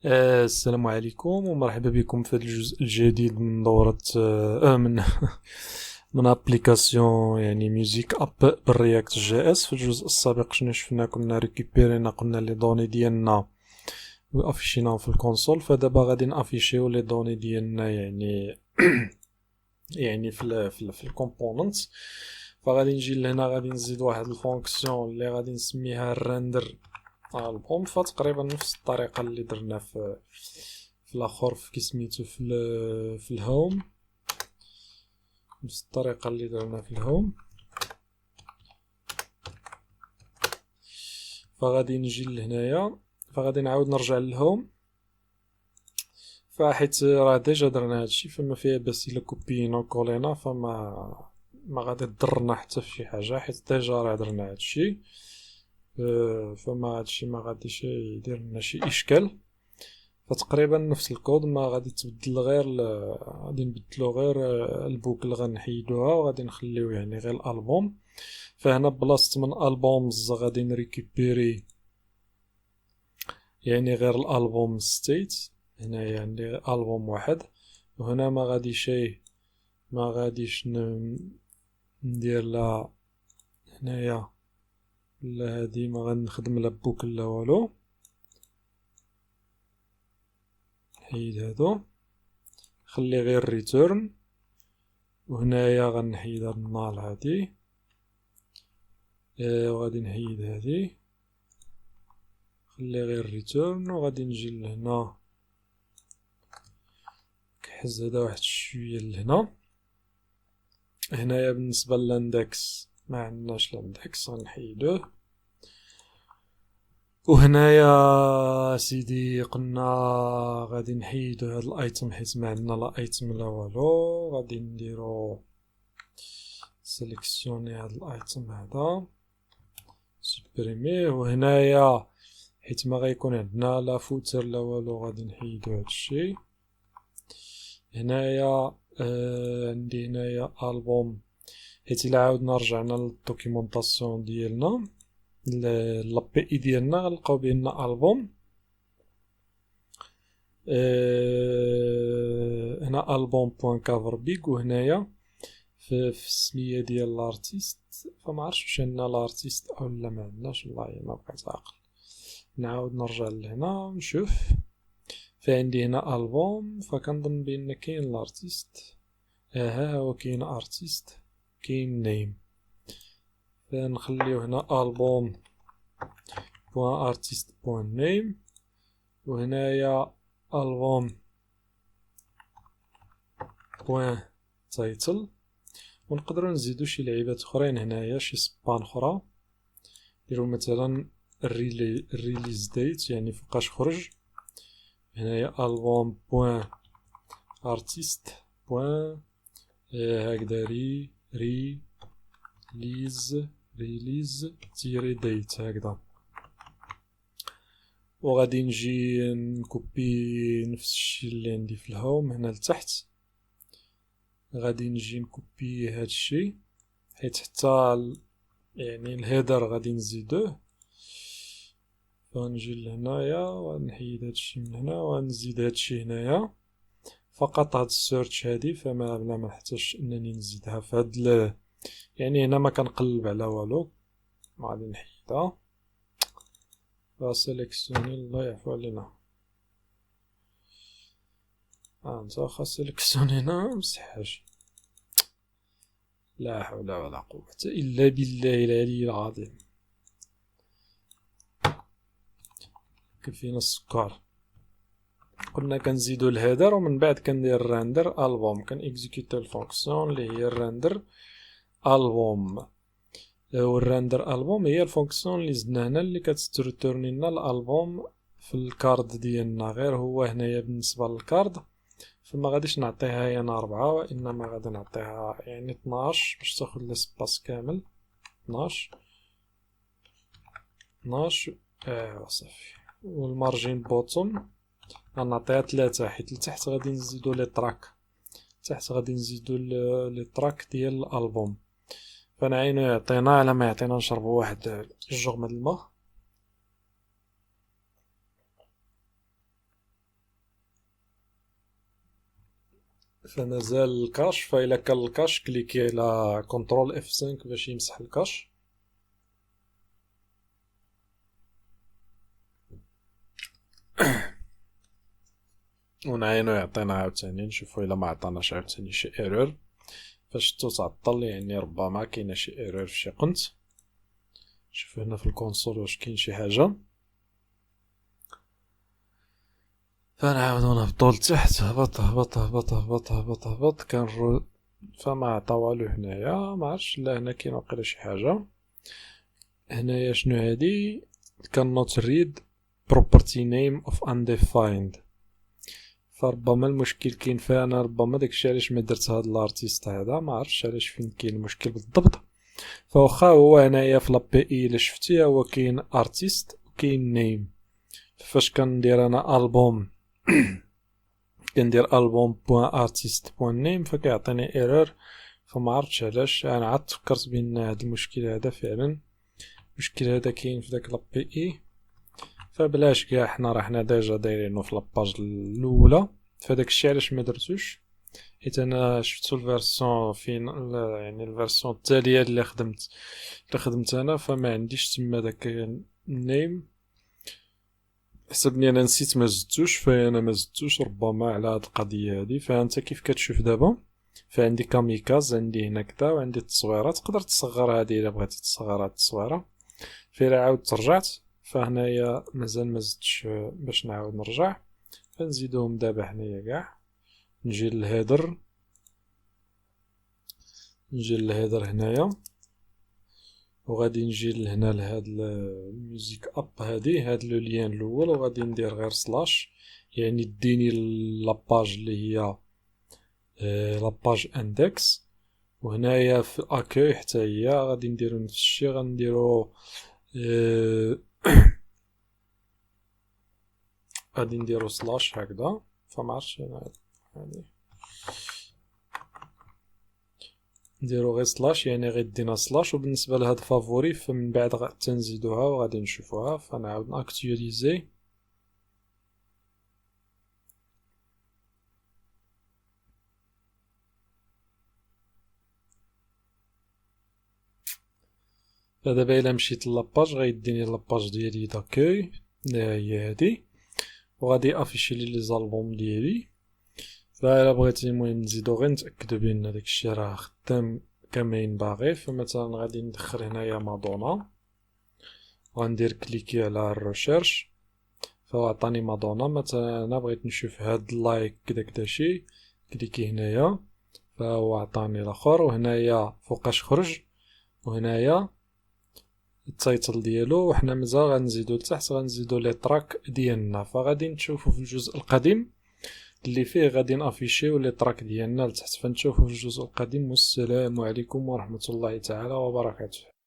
السلام عليكم ومرحبا بكم في هذا الجزء الجديد من دورة من من ابليكاسيون يعني ميوزيك اب بالرياكت جي اس. في الجزء السابق شنو شفنا؟ كنا ريكوبيرينا قلنا لي دوني ديالنا وافيشيناهم في الكونسول، فدابا غادي نافيشيو لي دوني ديالنا يعني يعني في الكومبوننت. فغادي نجي لهنا غادي نزيد واحد الفونكسيون اللي غادي نسميها الرندر البوم، فتقريبا نفس الطريقة اللي درنا في الاخر في كيسميتو في الهوم، نفس الطريقة اللي درنا في الهوم. فغادي نجي لهنايا، فغادي نعاود نرجع للهوم، فحيت راه ديجا درنا هادشي فما فيها بس الا كوبينا وكولينا ما غادي تضرنا حتى في شي حاجة، حيت ديجا راه درنا هادشي. فما هادشي ما غاديش يدير لنا شي اشكال. فتقريبا نفس الكود، ما غادي تبدل غير غادي نبدلو غير البوكل غنحيدوها وغادي نخليو يعني غير الالبوم. فهنا بلاصة من البومز غادي نريكوبيري يعني غير الالبوم ستيت، هنايا عندي البوم واحد، وهنا ما غاديش ندير لا هنايا لا هادي ما غنخدم لا بوكل لا والو. نحيد هادو، خلي غير ريتيرن، وهنايا غنحيد هاد النال هادي، وغادي نحيد هادي، خلي غير ريتيرن، وغادي نجي لهنا كحز هدا واحد شوية لهنا. هنايا بالنسبة للاندكس ما عندناش الاندكس غنحيدوه. وهنايا سيدي قلنا غادي نحيدو هاد الايتم حيت ما عندنا لا ايتم لا والو، غادي نديرو سيليكسيوني هاد الايتم هذا سوبريميه. وهنايا حيت ما غيكون عندنا لا فوتر لا والو غادي نحيدو هادشي. هنايا عندي هنايا البوم، حيت الا عاودنا رجعنا للدوكيومونطاسيون ديالنا لابي اي ديالنا غنلقاو بان البوم هنا البوم بوان كافر بيك، وهنايا في السمية ديال الارتيست فما عرفتش واش عندنا الارتيست او لا ما عندناش، والله ما بقيت عاقل. نعاود نرجع لهنا ونشوف، فعندي هنا البوم، فكنظن بان كاين الارتيست. ها هو كاين ارتيست، كاين نيم، فنخليو هنا البوم بوان ارتيست بوان نيم، وهنايا البوم بوان تايتل. ونقدروا نزيدو شي لعيبات اخرين هنايا، شي سبان اخرى، نديرو مثلا الريليز ديت يعني فوقاش خرج. هنايا البوم بوان ارتيست بوان هكذا ريليز تيري ديت هكذا. وغادي نجي نكوبي نفس الشيء اللي عندي في الهوم هنا لتحت، غادي نجي نكوبي هادشي حيت حتى يعني الهيدر غادي نزيدوه. فنجي لهنايا ونحيد هادشي من هنا ونزيد هادشي هنايا، فقط هاد السيرش هادي فما بلا ما نحتاجش انني نزيدها في هاد يعني هنا ما كنقلب على والو. غادي نحيدها سيليكسيوني، الله يعفو علينا. انت واخا سيليكسيوني هنا مسحاش، لا حول ولا قوة الا بالله العلي العظيم. كفينا السكر. قلنا كنزيدو الهيدر ومن بعد كندير الرندر البوم، كنيكزيكوتي الفونكسيون اللي هي الرندر البوم. والرندر البوم هي الفونكسيون اللي زدنا هنا اللي كتسترتورني لنا الالبوم في الكارد ديالنا. غير هو هنايا بالنسبه للكارد فما غاديش نعطيها هي انا 4، وانما غادي نعطيها يعني 12 باش تاخد لسباس كامل. 12 صافي. والمارجين بوتوم غنعطيها 3 حيت لتحت غادي نزيدو لي تراك، تحت غادي نزيدو لي تراك ديال الالبوم. فنعينو يعطينا على ما يعطينا نشربو واحد جوغ من الماء. فمازال الكاش، فإلا كان الكاش كليكي على كنترول F5 باش يمسح الكاش. ونعينو يعطينا عاوتاني، نشوفو إلا معطاناش عاوتاني شي ايرور. فاش تعطل يعني ربما كاينة شي ايرور في شي قنت. شوفو هنا في الكونسول واش كاين شي حاجة. فنعاودو نهبطو لتحت، هبط هبط هبط هبط هبط هبط فما عطا والو هنايا، معرفتش لا هنا كاين واقيلا شي حاجة. هنايا شنو هادي؟ cannot read property name of undefined. فربما المشكل كاين فيها انا، ربما داكشي علاش ما درت هاد الارتيست هذا، ما عرفتش علاش فين كاين المشكل بالضبط. فواخا هو هنايا في لابي اي الا شفتي هو كاين ارتيست وكاين نيم. فاش كندير انا البوم كندير البوم بوان ارتيست بوان نيم فكيعطيني ايرور. فما عرفتش علاش، انا عاد فكرت بان هاد المشكل هذا فعلا المشكل هذا كاين في داك لابي اي. فبلاش كاع، حنا ديجا دايرينو في لاباج الاولى، فداك الشيء علاش ما درتوش، حيت انا شفتو الفيرسون فين يعني الفيرسون التاليه اللي خدمت انا، فما عنديش تما داك النيم. حسبني انا نسيت ما زدتوش، فانا ما زدتوش ربما على هاد القضيه هادي. فانت كيف كتشوف دابا، فعندي كاميكاز عندي هنا كدا، وعندي التصويره تقدر تصغر هادي الا بغيتي تصغر هاد التصويره. فإلا عاود رجعت فهنايا مازال ما زدتش باش نعاود نرجع، فنزيدوهم دابا هنايا كاع. نجي للهيدر هنايا، وغادي نجي لهنا لهاد الميوزيك اب هاد لو ليان الاول، وغادي ندير غير سلاش، يعني ديني لاباج اللي هي لاباج اندكس. وهنايا في الاكوي حتى هي غادي نديرو نفس الشي، غنديرو غادي نديرو سلاش هكذا. فمعرفتش انا يعني نديرو غير سلاش، يعني غير دينا سلاش. وبالنسبه لهاد فافوري فمن بعد تنزيدوها وغادي نشوفوها. فنعاود ناكتواليزي. فدابا الا مشيت لاباج غيديني لاباج ديالي داكوي اللي هي هادي، وغادي افيشي لي لي زالبوم ديالي. فإلا بغيتي المهم نزيدو غير نتأكدو بان داكشي راه خدام كما ينبغي. فمثلا غادي ندخل هنايا مادونا، غندير كليكي على الريشيرش، فهو عطاني مادونا. مثلا انا بغيت نشوف هاد اللايك داكشي، كليكي هنايا فهو عطاني الاخر. وهنايا فوقاش خرج، وهنايا التايتل ديالو. وحنا مازال غنزيدو لتحت، غنزيدو لي تراك ديالنا. فغادي نشوفو في الجزء القديم اللي فيه غادي نافيشيو لي تراك ديالنا لتحت. فنشوفو في الجزء القديم. والسلام عليكم ورحمة الله تعالى وبركاته.